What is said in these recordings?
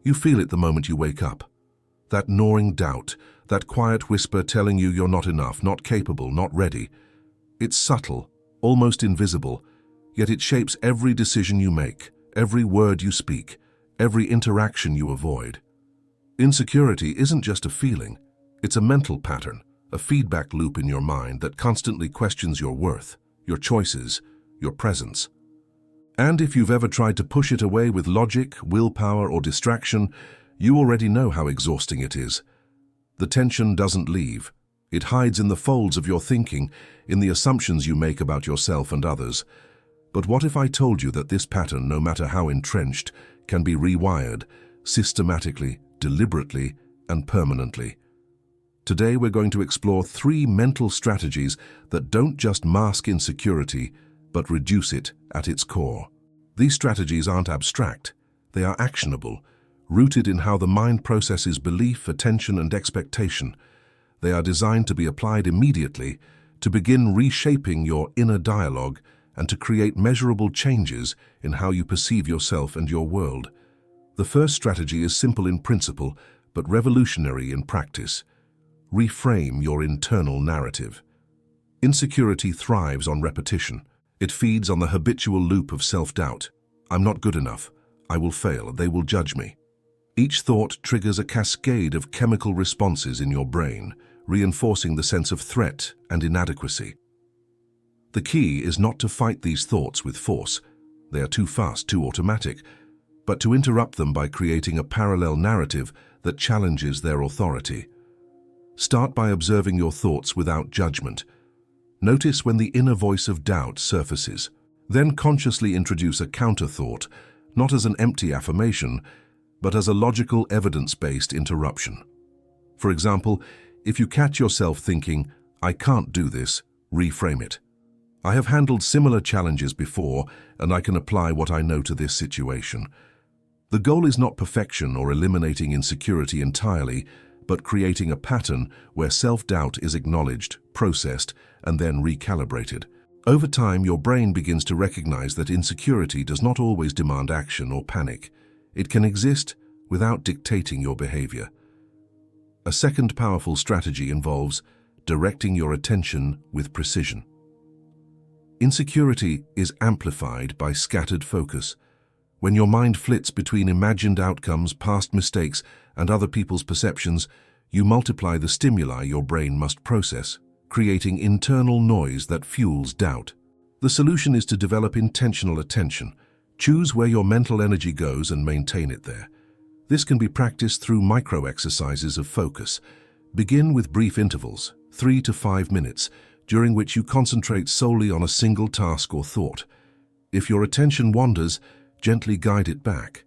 You feel it the moment you wake up. That gnawing doubt, that quiet whisper telling you you're not enough, not capable, not ready. It's subtle, almost invisible, yet it shapes every decision you make, every word you speak, every interaction you avoid. Insecurity isn't just a feeling, it's a mental pattern, a feedback loop in your mind that constantly questions your worth, your choices, your presence. And if you've ever tried to push it away with logic, willpower, or distraction, you already know how exhausting it is. The tension doesn't leave. It hides in the folds of your thinking, in the assumptions you make about yourself and others. But what if I told you that this pattern, no matter how entrenched, can be rewired, systematically, deliberately, and permanently? Today we're going to explore 3 mental strategies that don't just mask insecurity, but reduce it at its core. These strategies aren't abstract, they are actionable, rooted in how the mind processes belief, attention, and expectation. They are designed to be applied immediately, to begin reshaping your inner dialogue and to create measurable changes in how you perceive yourself and your world. The first strategy is simple in principle, but revolutionary in practice. Reframe your internal narrative. Insecurity thrives on repetition. It feeds on the habitual loop of self-doubt. I'm not good enough. I will fail. They will judge me. Each thought triggers a cascade of chemical responses in your brain, reinforcing the sense of threat and inadequacy. The key is not to fight these thoughts with force. They are too fast, too automatic, but to interrupt them by creating a parallel narrative that challenges their authority. Start by observing your thoughts without judgment. Notice when the inner voice of doubt surfaces. Then consciously introduce a counter-thought, not as an empty affirmation, but as a logical, evidence-based interruption. For example, if you catch yourself thinking, "I can't do this," reframe it. "I have handled similar challenges before, and I can apply what I know to this situation." The goal is not perfection or eliminating insecurity entirely, but creating a pattern where self-doubt is acknowledged, processed, and then recalibrated. Over time, your brain begins to recognize that insecurity does not always demand action or panic. It can exist without dictating your behavior. A second powerful strategy involves directing your attention with precision. Insecurity is amplified by scattered focus. When your mind flits between imagined outcomes, past mistakes, and other people's perceptions, you multiply the stimuli your brain must process, creating internal noise that fuels doubt. The solution is to develop intentional attention. Choose where your mental energy goes and maintain it there. This can be practiced through micro-exercises of focus. Begin with brief intervals, 3 to 5 minutes, during which you concentrate solely on a single task or thought. If your attention wanders, gently guide it back.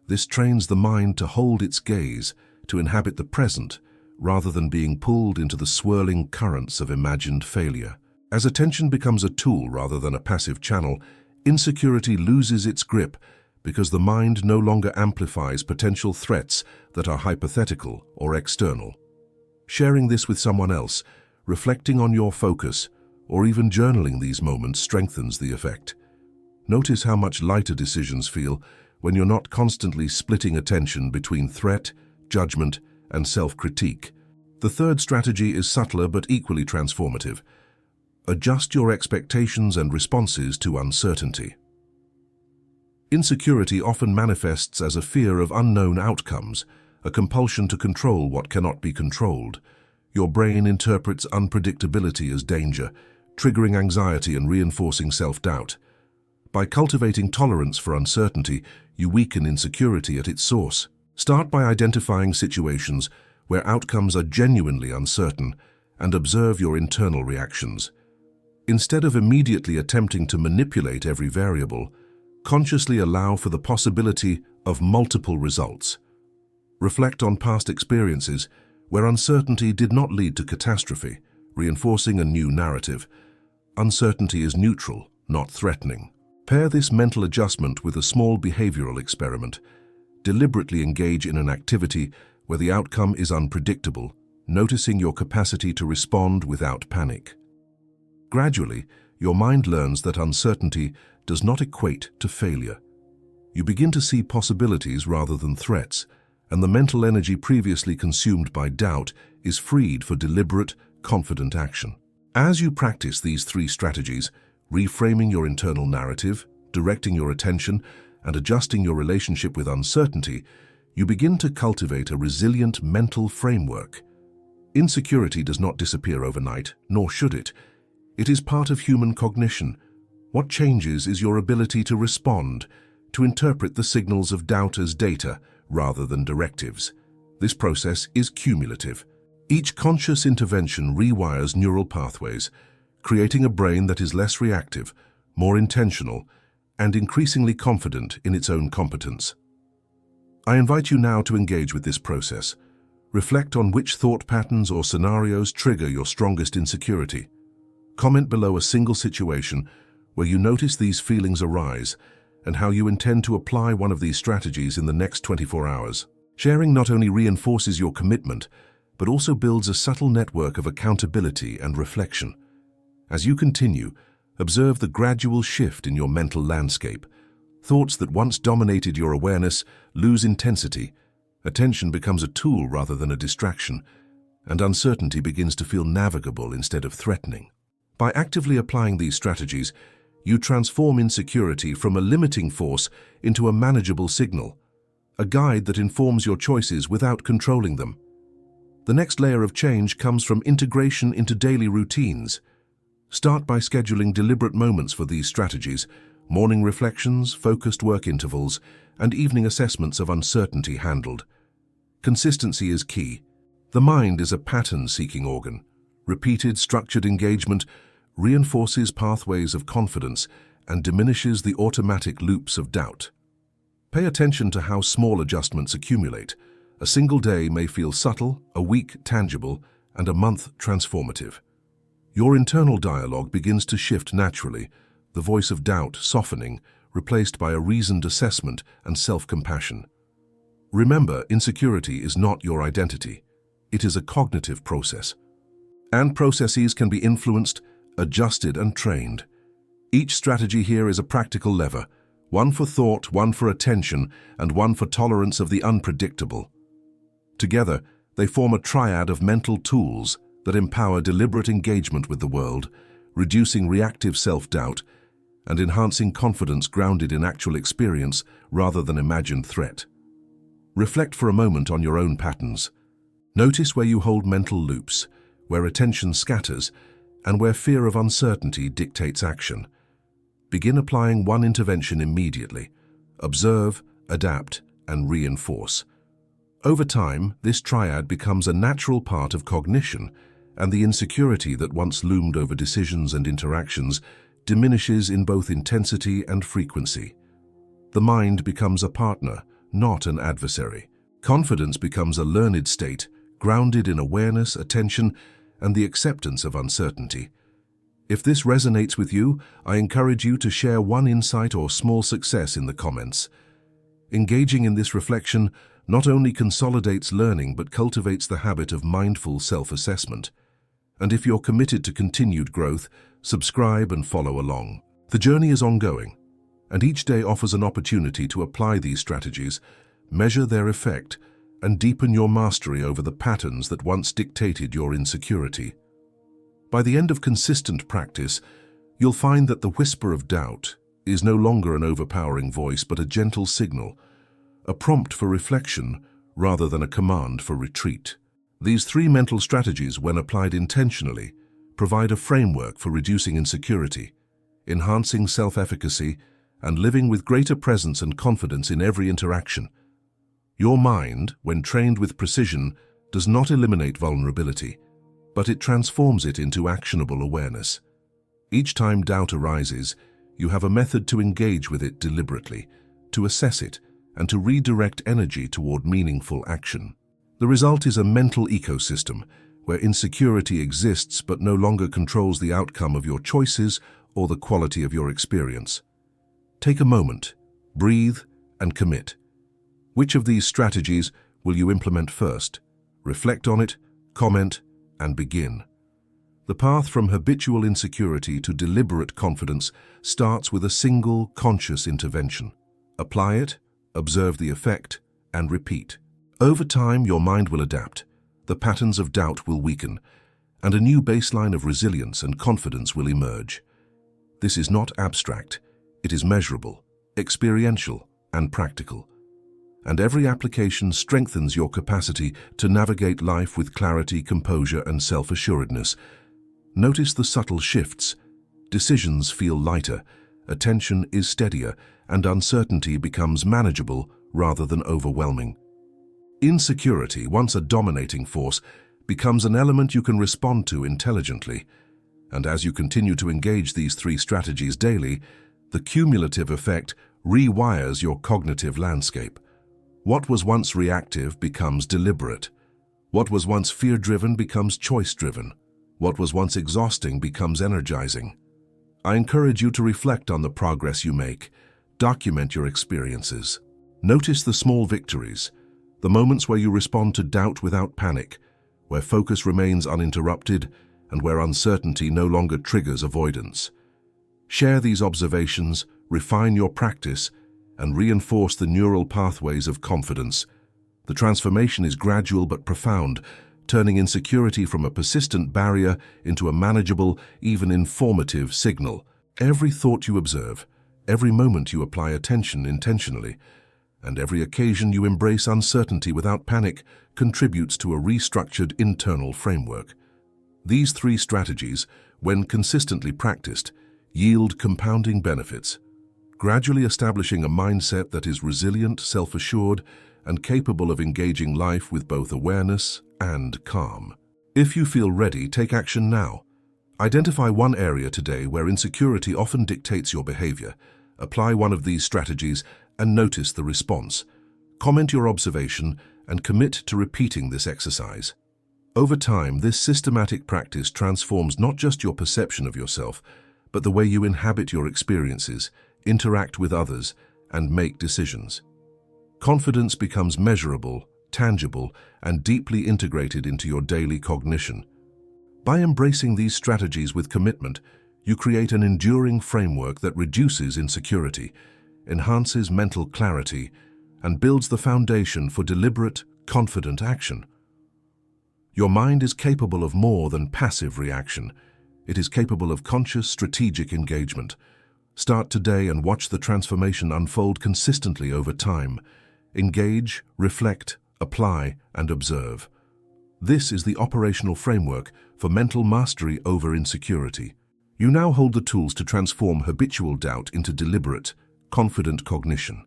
This trains the mind to hold its gaze, to inhabit the present, rather than being pulled into the swirling currents of imagined failure. As attention becomes a tool rather than a passive channel, insecurity loses its grip because the mind no longer amplifies potential threats that are hypothetical or external. Sharing this with someone else, reflecting on your focus, or even journaling these moments strengthens the effect. Notice how much lighter decisions feel when you're not constantly splitting attention between threat, judgment, and self-critique. The third strategy is subtler but equally transformative. Adjust your expectations and responses to uncertainty. Insecurity often manifests as a fear of unknown outcomes, a compulsion to control what cannot be controlled. Your brain interprets unpredictability as danger, triggering anxiety and reinforcing self-doubt. By cultivating tolerance for uncertainty, you weaken insecurity at its source. Start by identifying situations where outcomes are genuinely uncertain and observe your internal reactions. Instead of immediately attempting to manipulate every variable, consciously allow for the possibility of multiple results. Reflect on past experiences where uncertainty did not lead to catastrophe, reinforcing a new narrative. Uncertainty is neutral, not threatening. Pair this mental adjustment with a small behavioral experiment. Deliberately engage in an activity where the outcome is unpredictable, noticing your capacity to respond without panic. Gradually, your mind learns that uncertainty does not equate to failure. You begin to see possibilities rather than threats, and the mental energy previously consumed by doubt is freed for deliberate, confident action. As you practice these three strategies, reframing your internal narrative, directing your attention, and adjusting your relationship with uncertainty, you begin to cultivate a resilient mental framework. Insecurity does not disappear overnight, nor should it. It is part of human cognition. What changes is your ability to respond, to interpret the signals of doubt as data rather than directives. This process is cumulative. Each conscious intervention rewires neural pathways, creating a brain that is less reactive, more intentional, and increasingly confident in its own competence. I invite you now to engage with this process. Reflect on which thought patterns or scenarios trigger your strongest insecurity. Comment below a single situation where you notice these feelings arise and how you intend to apply one of these strategies in the next 24 hours. Sharing not only reinforces your commitment, but also builds a subtle network of accountability and reflection. As you continue, observe the gradual shift in your mental landscape. Thoughts that once dominated your awareness lose intensity, attention becomes a tool rather than a distraction, and uncertainty begins to feel navigable instead of threatening. By actively applying these strategies, you transform insecurity from a limiting force into a manageable signal, a guide that informs your choices without controlling them. The next layer of change comes from integration into daily routines. Start by scheduling deliberate moments for these strategies: morning reflections, focused work intervals, and evening assessments of uncertainty handled. Consistency is key. The mind is a pattern-seeking organ. Repeated, structured engagement reinforces pathways of confidence and diminishes the automatic loops of doubt. Pay attention to how small adjustments accumulate. A single day may feel subtle, a week tangible, and a month transformative. Your internal dialogue begins to shift naturally, the voice of doubt softening, replaced by a reasoned assessment and self-compassion. Remember, insecurity is not your identity. It is a cognitive process. And processes can be influenced, adjusted, and trained. Each strategy here is a practical lever, one for thought, one for attention, and one for tolerance of the unpredictable. Together, they form a triad of mental tools that empower deliberate engagement with the world, reducing reactive self-doubt and enhancing confidence grounded in actual experience rather than imagined threat. Reflect for a moment on your own patterns. Notice where you hold mental loops, where attention scatters, and where fear of uncertainty dictates action. Begin applying one intervention immediately. Observe, adapt, and reinforce. Over time, this triad becomes a natural part of cognition, and the insecurity that once loomed over decisions and interactions diminishes in both intensity and frequency. The mind becomes a partner, not an adversary. Confidence becomes a learned state, grounded in awareness, attention, and the acceptance of uncertainty. If this resonates with you, I encourage you to share one insight or small success in the comments. Engaging in this reflection not only consolidates learning but cultivates the habit of mindful self-assessment. And if you're committed to continued growth, subscribe and follow along. The journey is ongoing, and each day offers an opportunity to apply these strategies, measure their effect, and deepen your mastery over the patterns that once dictated your insecurity. By the end of consistent practice, you'll find that the whisper of doubt is no longer an overpowering voice but a gentle signal, a prompt for reflection rather than a command for retreat. These three mental strategies, when applied intentionally, provide a framework for reducing insecurity, enhancing self-efficacy, and living with greater presence and confidence in every interaction. Your mind, when trained with precision, does not eliminate vulnerability, but it transforms it into actionable awareness. Each time doubt arises, you have a method to engage with it deliberately, to assess it, and to redirect energy toward meaningful action. The result is a mental ecosystem where insecurity exists but no longer controls the outcome of your choices or the quality of your experience. Take a moment, breathe, and commit. Which of these strategies will you implement first? Reflect on it, comment, and begin. The path from habitual insecurity to deliberate confidence starts with a single conscious intervention. Apply it, observe the effect, and repeat. Over time, your mind will adapt, the patterns of doubt will weaken, and a new baseline of resilience and confidence will emerge. This is not abstract, it is measurable, experiential, and practical. And every application strengthens your capacity to navigate life with clarity, composure, and self-assuredness. Notice the subtle shifts. Decisions feel lighter, attention is steadier, and uncertainty becomes manageable rather than overwhelming. Insecurity, once a dominating force, becomes an element you can respond to intelligently. And as you continue to engage these three strategies daily, the cumulative effect rewires your cognitive landscape. What was once reactive becomes deliberate. What was once fear-driven becomes choice-driven. What was once exhausting becomes energizing. I encourage you to reflect on the progress you make. Document your experiences. Notice the small victories, the moments where you respond to doubt without panic, where focus remains uninterrupted, and where uncertainty no longer triggers avoidance. Share these observations, refine your practice, and reinforce the neural pathways of confidence. The transformation is gradual but profound, turning insecurity from a persistent barrier into a manageable, even informative signal. Every thought you observe, every moment you apply attention intentionally, and every occasion you embrace uncertainty without panic contributes to a restructured internal framework. These three strategies, when consistently practiced, yield compounding benefits, gradually establishing a mindset that is resilient, self-assured, and capable of engaging life with both awareness and calm. If you feel ready, take action now. Identify one area today where insecurity often dictates your behavior. Apply one of these strategies and notice the response. Comment your observation and commit to repeating this exercise. Over time, this systematic practice transforms not just your perception of yourself, but the way you inhabit your experiences, interact with others, and make decisions. Confidence becomes measurable, tangible, and deeply integrated into your daily cognition. By embracing these strategies with commitment, you create an enduring framework that reduces insecurity, enhances mental clarity, and builds the foundation for deliberate, confident action. Your mind is capable of more than passive reaction. It is capable of conscious, strategic engagement. Start today and watch the transformation unfold consistently over time. Engage, reflect, apply, and observe. This is the operational framework for mental mastery over insecurity. You now hold the tools to transform habitual doubt into deliberate, confident cognition.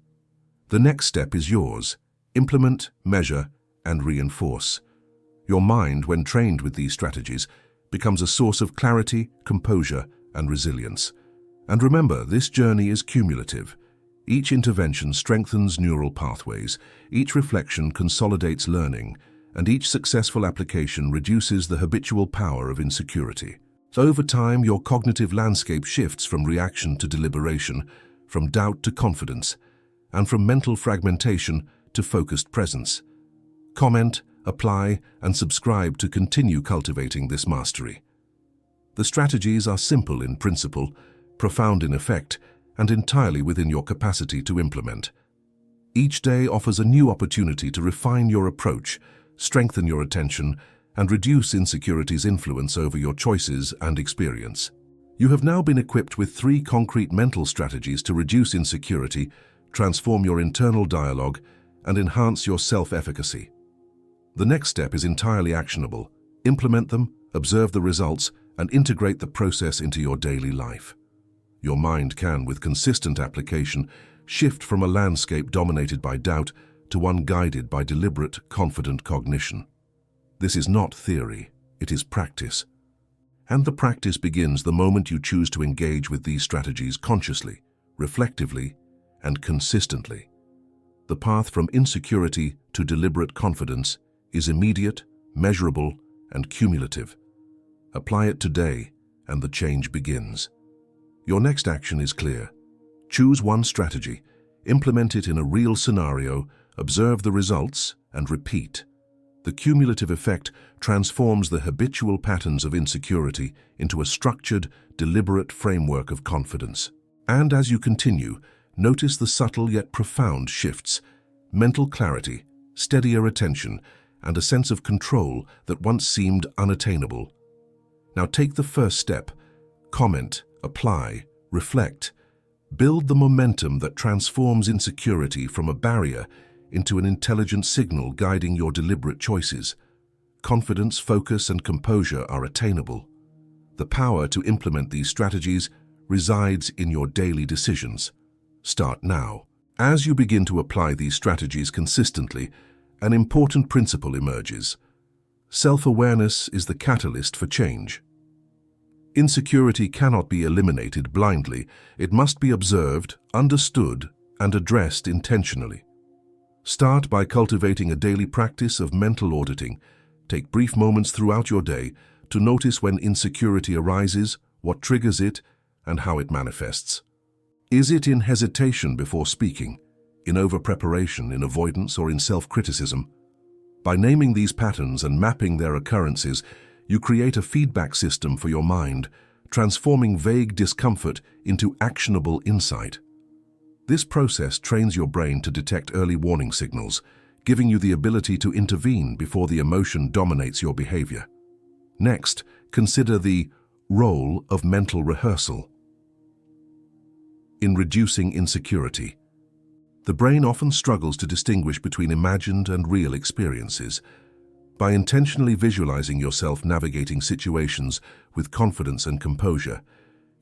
The next step is yours. Implement, measure, and reinforce. Your mind, when trained with these strategies, becomes a source of clarity, composure, and resilience. And remember, this journey is cumulative. Each intervention strengthens neural pathways, each reflection consolidates learning, and each successful application reduces the habitual power of insecurity. So over time, your cognitive landscape shifts from reaction to deliberation, from doubt to confidence, and from mental fragmentation to focused presence. Comment, apply, and subscribe to continue cultivating this mastery. The strategies are simple in principle, profound in effect, and entirely within your capacity to implement. Each day offers a new opportunity to refine your approach, strengthen your attention, and reduce insecurity's influence over your choices and experience. You have now been equipped with 3 concrete mental strategies to reduce insecurity, transform your internal dialogue, and enhance your self-efficacy. The next step is entirely actionable. Implement them, observe the results, and integrate the process into your daily life. Your mind can, with consistent application, shift from a landscape dominated by doubt to one guided by deliberate, confident cognition. This is not theory, it is practice. And the practice begins the moment you choose to engage with these strategies consciously, reflectively, and consistently. The path from insecurity to deliberate confidence is immediate, measurable, and cumulative. Apply it today, and the change begins. Your next action is clear. Choose one strategy, implement it in a real scenario, observe the results, and repeat. The cumulative effect transforms the habitual patterns of insecurity into a structured, deliberate framework of confidence. And as you continue, notice the subtle yet profound shifts: mental clarity, steadier attention, and a sense of control that once seemed unattainable. Now take the first step. Comment, apply, reflect. Build the momentum that transforms insecurity from a barrier into an intelligent signal guiding your deliberate choices. Confidence, focus, and composure are attainable. The power to implement these strategies resides in your daily decisions. Start now. As you begin to apply these strategies consistently, an important principle emerges. Self-awareness is the catalyst for change. Insecurity cannot be eliminated blindly. It must be observed, understood, and addressed intentionally. Start by cultivating a daily practice of mental auditing. Take brief moments throughout your day to notice when insecurity arises, what triggers it, and how it manifests. Is it in hesitation before speaking, in over-preparation, in avoidance, or in self-criticism? By naming these patterns and mapping their occurrences, you create a feedback system for your mind, transforming vague discomfort into actionable insight. This process trains your brain to detect early warning signals, giving you the ability to intervene before the emotion dominates your behavior. Next, consider the role of mental rehearsal in reducing insecurity. The brain often struggles to distinguish between imagined and real experiences. By intentionally visualizing yourself navigating situations with confidence and composure,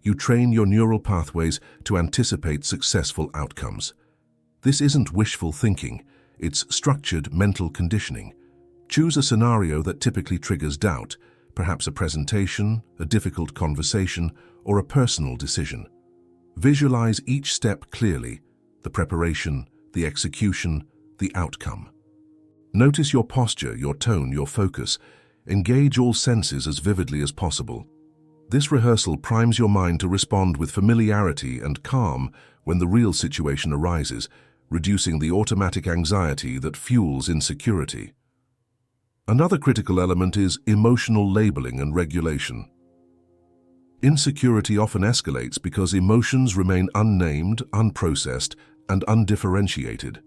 you train your neural pathways to anticipate successful outcomes. This isn't wishful thinking, it's structured mental conditioning. Choose a scenario that typically triggers doubt, perhaps a presentation, a difficult conversation, or a personal decision. Visualize each step clearly: the preparation, the execution, the outcome. Notice your posture, your tone, your focus. Engage all senses as vividly as possible. This rehearsal primes your mind to respond with familiarity and calm when the real situation arises, reducing the automatic anxiety that fuels insecurity. Another critical element is emotional labeling and regulation. Insecurity often escalates because emotions remain unnamed, unprocessed, and undifferentiated.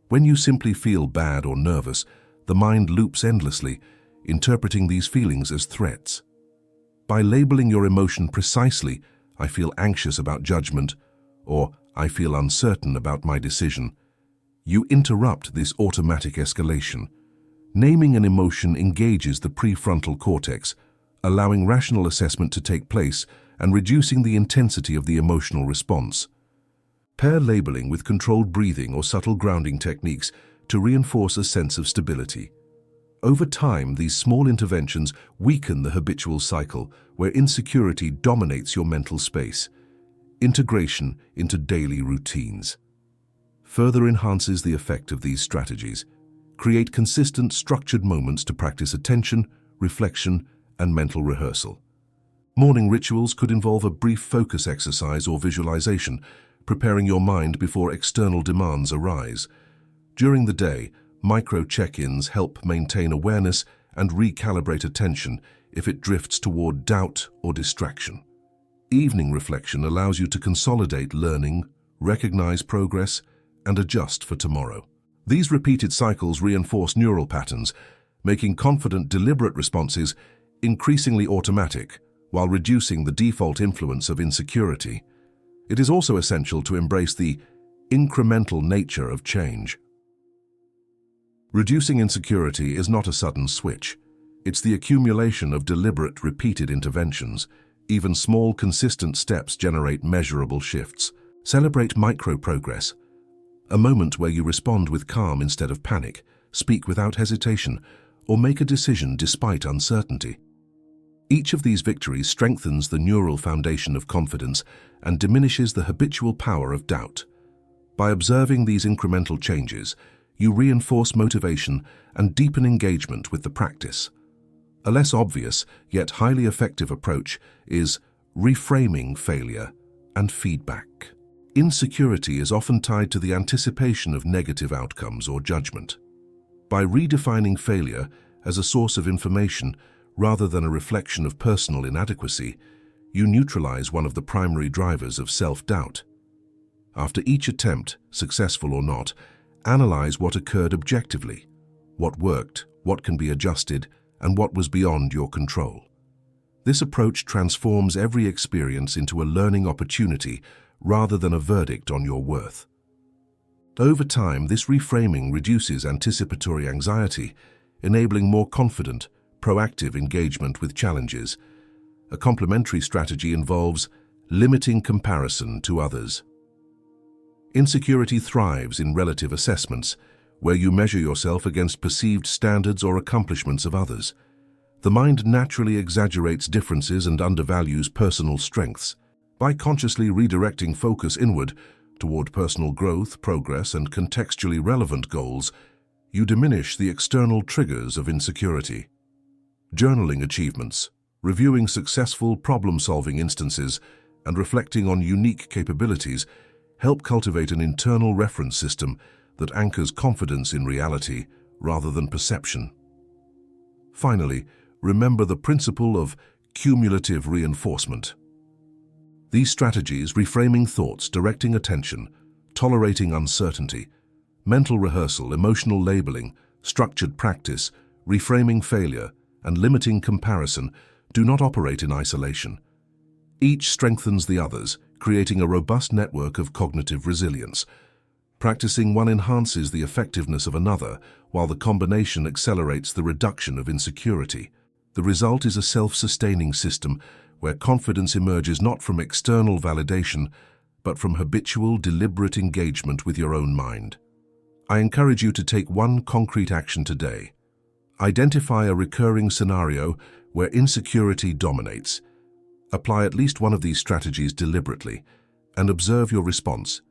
When you simply feel bad or nervous, the mind loops endlessly, interpreting these feelings as threats. By labeling your emotion precisely, "I feel anxious about judgment," or "I feel uncertain about my decision," you interrupt this automatic escalation. Naming an emotion engages the prefrontal cortex, allowing rational assessment to take place and reducing the intensity of the emotional response. Pair labeling with controlled breathing or subtle grounding techniques to reinforce a sense of stability. Over time, these small interventions weaken the habitual cycle where insecurity dominates your mental space. Integration into daily routines further enhances the effect of these strategies. Create consistent, structured moments to practice attention, reflection, and mental rehearsal. Morning rituals could involve a brief focus exercise or visualization, preparing your mind before external demands arise. During the day, micro check-ins help maintain awareness and recalibrate attention if it drifts toward doubt or distraction. Evening reflection allows you to consolidate learning, recognize progress, and adjust for tomorrow. These repeated cycles reinforce neural patterns, making confident, deliberate responses increasingly automatic while reducing the default influence of insecurity. It is also essential to embrace the incremental nature of change. Reducing insecurity is not a sudden switch. It's the accumulation of deliberate, repeated interventions. Even small, consistent steps generate measurable shifts. Celebrate micro-progress. A moment where you respond with calm instead of panic, speak without hesitation, or make a decision despite uncertainty. Each of these victories strengthens the neural foundation of confidence and diminishes the habitual power of doubt. By observing these incremental changes, you reinforce motivation and deepen engagement with the practice. A less obvious, yet highly effective approach is reframing failure and feedback. Insecurity is often tied to the anticipation of negative outcomes or judgment. By redefining failure as a source of information rather than a reflection of personal inadequacy, you neutralize one of the primary drivers of self-doubt. After each attempt, successful or not, Analyze what occurred objectively, what worked, what can be adjusted, and what was beyond your control. This approach transforms every experience into a learning opportunity rather than a verdict on your worth. Over time, this reframing reduces anticipatory anxiety, enabling more confident, proactive engagement with challenges. A complementary strategy involves limiting comparison to others. Insecurity thrives in relative assessments, where you measure yourself against perceived standards or accomplishments of others. The mind naturally exaggerates differences and undervalues personal strengths. By consciously redirecting focus inward, toward personal growth, progress, and contextually relevant goals, you diminish the external triggers of insecurity. Journaling achievements, reviewing successful problem-solving instances, and reflecting on unique capabilities help cultivate an internal reference system that anchors confidence in reality rather than perception. Finally, remember the principle of cumulative reinforcement. These strategies, reframing thoughts, directing attention, tolerating uncertainty, mental rehearsal, emotional labeling, structured practice, reframing failure, and limiting comparison, do not operate in isolation. Each strengthens the others, creating a robust network of cognitive resilience. Practicing one enhances the effectiveness of another, while the combination accelerates the reduction of insecurity. The result is a self-sustaining system where confidence emerges not from external validation, but from habitual, deliberate engagement with your own mind. I encourage you to take one concrete action today. Identify a recurring scenario where insecurity dominates. Apply at least one of these strategies deliberately, and observe your response.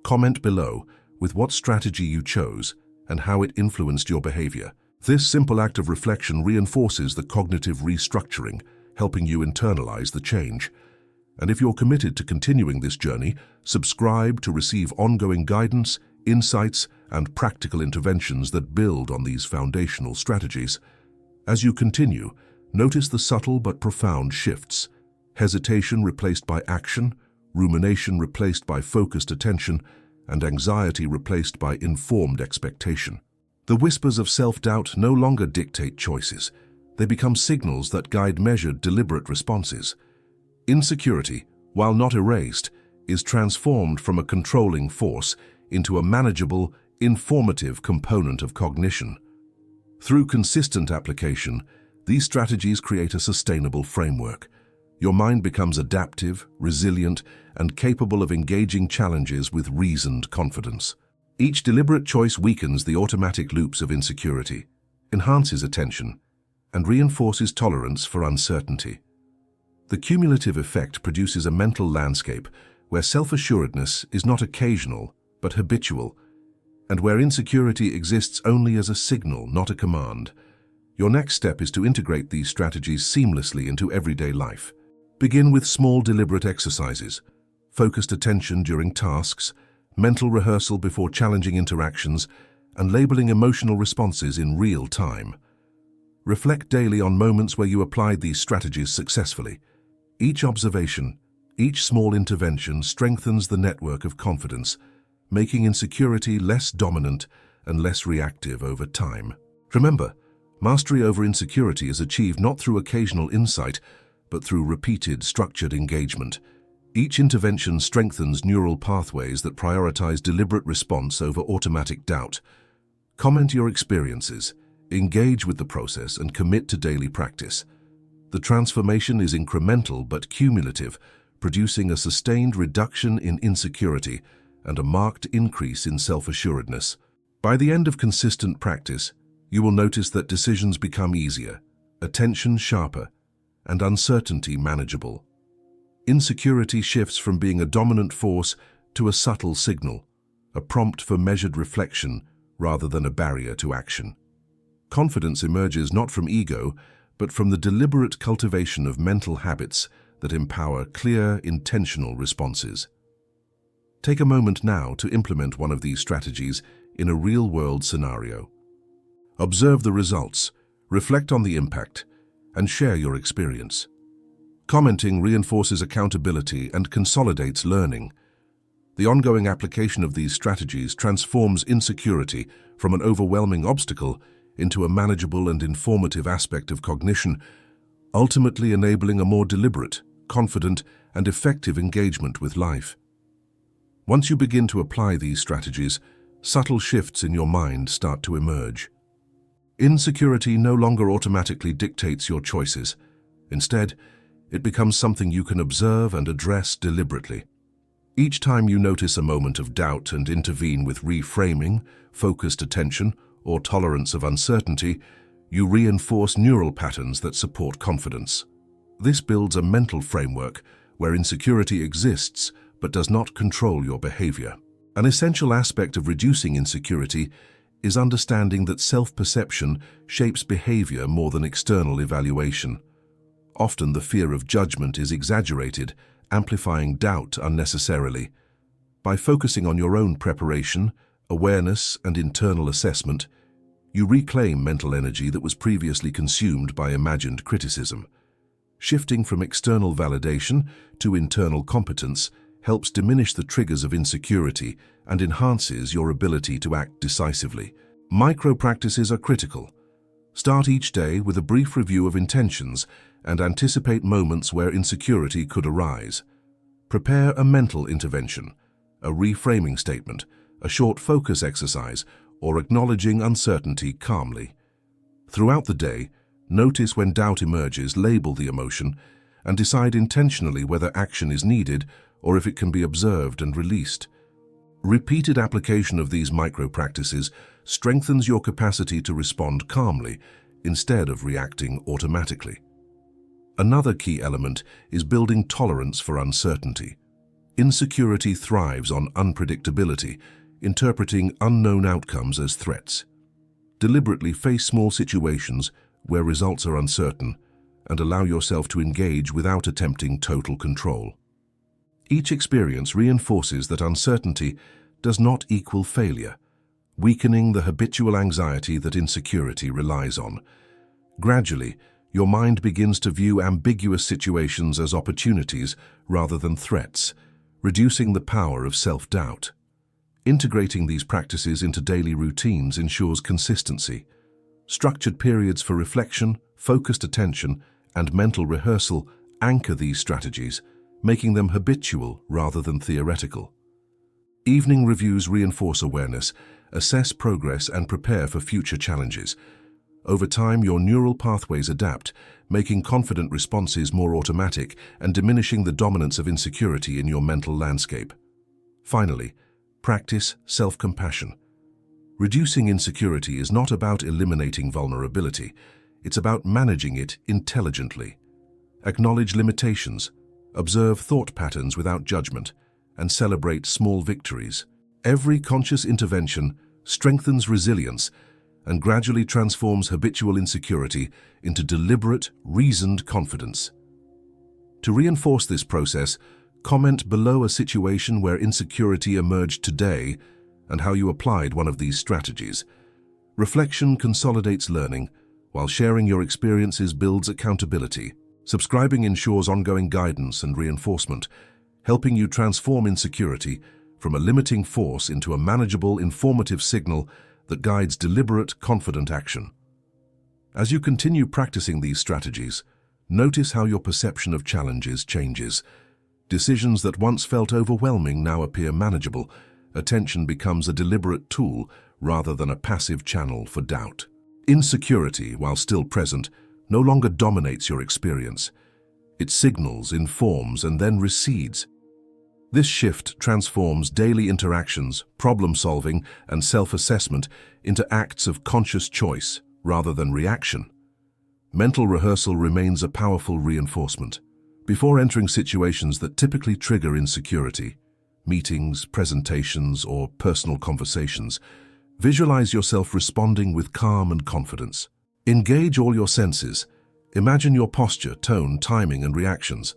Comment below with what strategy you chose and how it influenced your behavior. This simple act of reflection reinforces the cognitive restructuring, helping you internalize the change. And if you're committed to continuing this journey, subscribe to receive ongoing guidance, insights, and practical interventions that build on these foundational strategies. As you continue, notice the subtle but profound shifts: hesitation replaced by action, rumination replaced by focused attention, and anxiety replaced by informed expectation. The whispers of self-doubt no longer dictate choices. They become signals that guide measured, deliberate responses. Insecurity, while not erased, is transformed from a controlling force into a manageable, informative component of cognition. Through consistent application, these strategies create a sustainable framework. Your mind becomes adaptive, resilient, and capable of engaging challenges with reasoned confidence. Each deliberate choice weakens the automatic loops of insecurity, enhances attention, and reinforces tolerance for uncertainty. The cumulative effect produces a mental landscape where self-assuredness is not occasional but habitual, and where insecurity exists only as a signal, not a command. Your next step is to integrate these strategies seamlessly into everyday life. Begin with small, deliberate exercises, focused attention during tasks, mental rehearsal before challenging interactions, and labeling emotional responses in real time. Reflect daily on moments where you applied these strategies successfully. Each observation, each small intervention strengthens the network of confidence, making insecurity less dominant and less reactive over time. Remember, mastery over insecurity is achieved not through occasional insight, but through repeated, structured engagement. Each intervention strengthens neural pathways that prioritize deliberate response over automatic doubt. Comment your experiences, engage with the process, and commit to daily practice. The transformation is incremental but cumulative, producing a sustained reduction in insecurity and a marked increase in self-assuredness. By the end of consistent practice, you will notice that decisions become easier, attention sharper, and uncertainty manageable. Insecurity shifts from being a dominant force to a subtle signal, a prompt for measured reflection rather than a barrier to action. Confidence emerges not from ego, but from the deliberate cultivation of mental habits that empower clear, intentional responses. Take a moment now to implement one of these strategies in a real-world scenario. Observe the results, reflect on the impact, and share your experience. Commenting reinforces accountability and consolidates learning. The ongoing application of these strategies transforms insecurity from an overwhelming obstacle into a manageable and informative aspect of cognition, ultimately enabling a more deliberate, confident, and effective engagement with life. Once you begin to apply these strategies, subtle shifts in your mind start to emerge. Insecurity no longer automatically dictates your choices. Instead, it becomes something you can observe and address deliberately. Each time you notice a moment of doubt and intervene with reframing, focused attention, or tolerance of uncertainty, you reinforce neural patterns that support confidence. This builds a mental framework where insecurity exists but does not control your behavior. An essential aspect of reducing insecurity is understanding that self-perception shapes behavior more than external evaluation. Often the fear of judgment is exaggerated, amplifying doubt unnecessarily. By focusing on your own preparation, awareness, and internal assessment, you reclaim mental energy that was previously consumed by imagined criticism. Shifting from external validation to internal competence helps diminish the triggers of insecurity and enhances your ability to act decisively. Micro-practices are critical. Start each day with a brief review of intentions and anticipate moments where insecurity could arise. Prepare a mental intervention, a reframing statement, a short focus exercise, or acknowledging uncertainty calmly. Throughout the day, notice when doubt emerges, label the emotion, and decide intentionally whether action is needed or if it can be observed and released. Repeated application of these micro-practices strengthens your capacity to respond calmly instead of reacting automatically. Another key element is building tolerance for uncertainty. Insecurity thrives on unpredictability, interpreting unknown outcomes as threats. Deliberately face small situations where results are uncertain and allow yourself to engage without attempting total control. Each experience reinforces that uncertainty does not equal failure, weakening the habitual anxiety that insecurity relies on. Gradually, your mind begins to view ambiguous situations as opportunities rather than threats, reducing the power of self-doubt. Integrating these practices into daily routines ensures consistency. Structured periods for reflection, focused attention, and mental rehearsal anchor these strategies, making them habitual rather than theoretical. Evening reviews reinforce awareness, assess progress, and prepare for future challenges. Over time, your neural pathways adapt, making confident responses more automatic and diminishing the dominance of insecurity in your mental landscape. Finally, practice self-compassion. Reducing insecurity is not about eliminating vulnerability. It's about managing it intelligently. Acknowledge limitations, observe thought patterns without judgment, and celebrate small victories. Every conscious intervention strengthens resilience and gradually transforms habitual insecurity into deliberate, reasoned confidence. To reinforce this process, comment below a situation where insecurity emerged today and how you applied one of these strategies. Reflection consolidates learning, while sharing your experiences builds accountability. Subscribing ensures ongoing guidance and reinforcement, helping you transform insecurity from a limiting force into a manageable, informative signal that guides deliberate, confident action. As you continue practicing these strategies, notice how your perception of challenges changes. Decisions that once felt overwhelming now appear manageable. Attention becomes a deliberate tool rather than a passive channel for doubt. Insecurity, while still present, no longer dominates your experience. It signals, informs, and then recedes. This shift transforms daily interactions, problem-solving, and self-assessment into acts of conscious choice rather than reaction. Mental rehearsal remains a powerful reinforcement. Before entering situations that typically trigger insecurity, meetings, presentations, or personal conversations, visualize yourself responding with calm and confidence. Engage all your senses. Imagine your posture, tone, timing, and reactions.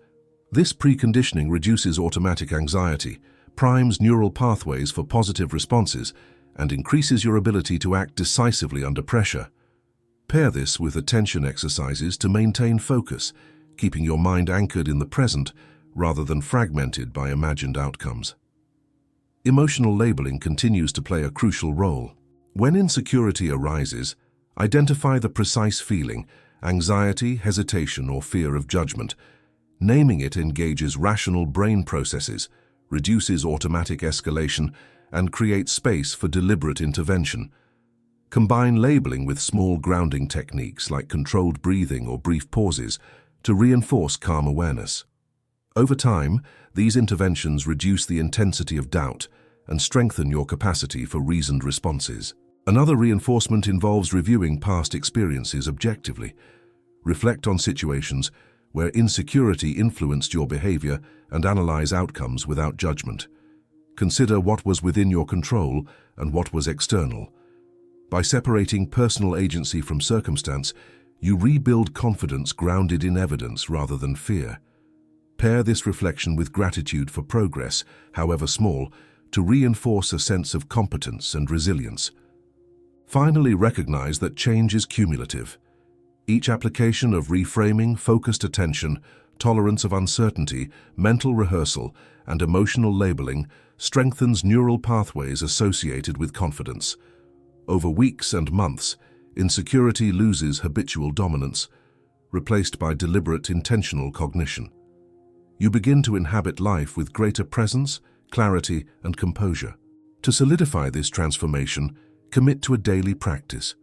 This preconditioning reduces automatic anxiety, primes neural pathways for positive responses, and increases your ability to act decisively under pressure. Pair this with attention exercises to maintain focus, keeping your mind anchored in the present rather than fragmented by imagined outcomes. Emotional labeling continues to play a crucial role. When insecurity arises, identify the precise feeling, anxiety, hesitation, or fear of judgment. Naming it engages rational brain processes, reduces automatic escalation, and creates space for deliberate intervention. Combine labeling with small grounding techniques like controlled breathing or brief pauses to reinforce calm awareness. Over time, these interventions reduce the intensity of doubt and strengthen your capacity for reasoned responses. Another reinforcement involves reviewing past experiences objectively. Reflect on situations where insecurity influenced your behavior and analyze outcomes without judgment. Consider what was within your control and what was external. By separating personal agency from circumstance, you rebuild confidence grounded in evidence rather than fear. Pair this reflection with gratitude for progress, however small, to reinforce a sense of competence and resilience. Finally, recognize that change is cumulative. Each application of reframing, focused attention, tolerance of uncertainty, mental rehearsal, and emotional labeling strengthens neural pathways associated with confidence. Over weeks and months, insecurity loses habitual dominance, replaced by deliberate, intentional cognition. You begin to inhabit life with greater presence, clarity, and composure. To solidify this transformation, commit to a daily practice.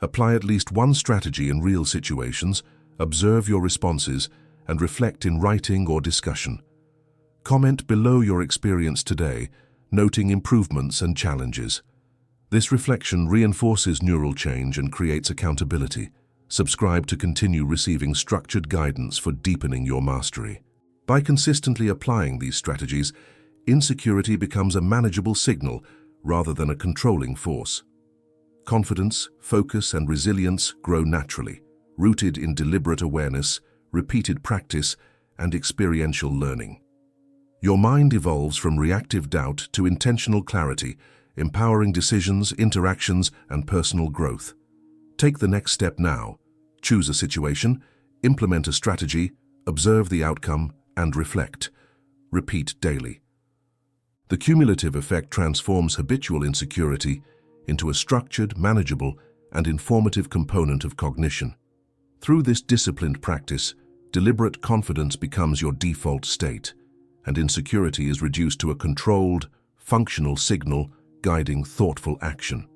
Apply at least one strategy in real situations, observe your responses, and reflect in writing or discussion. Comment below your experience today, noting improvements and challenges. This reflection reinforces neural change and creates accountability. Subscribe to continue receiving structured guidance for deepening your mastery. By consistently applying these strategies, insecurity becomes a manageable signal rather than a controlling force. Confidence, focus, and resilience grow naturally, rooted in deliberate awareness, repeated practice, and experiential learning. Your mind evolves from reactive doubt to intentional clarity, empowering decisions, interactions, and personal growth. Take the next step now. Choose a situation, implement a strategy, observe the outcome, and reflect. Repeat daily. The cumulative effect transforms habitual insecurity into a structured, manageable, and informative component of cognition. Through this disciplined practice, deliberate confidence becomes your default state, and insecurity is reduced to a controlled, functional signal guiding thoughtful action.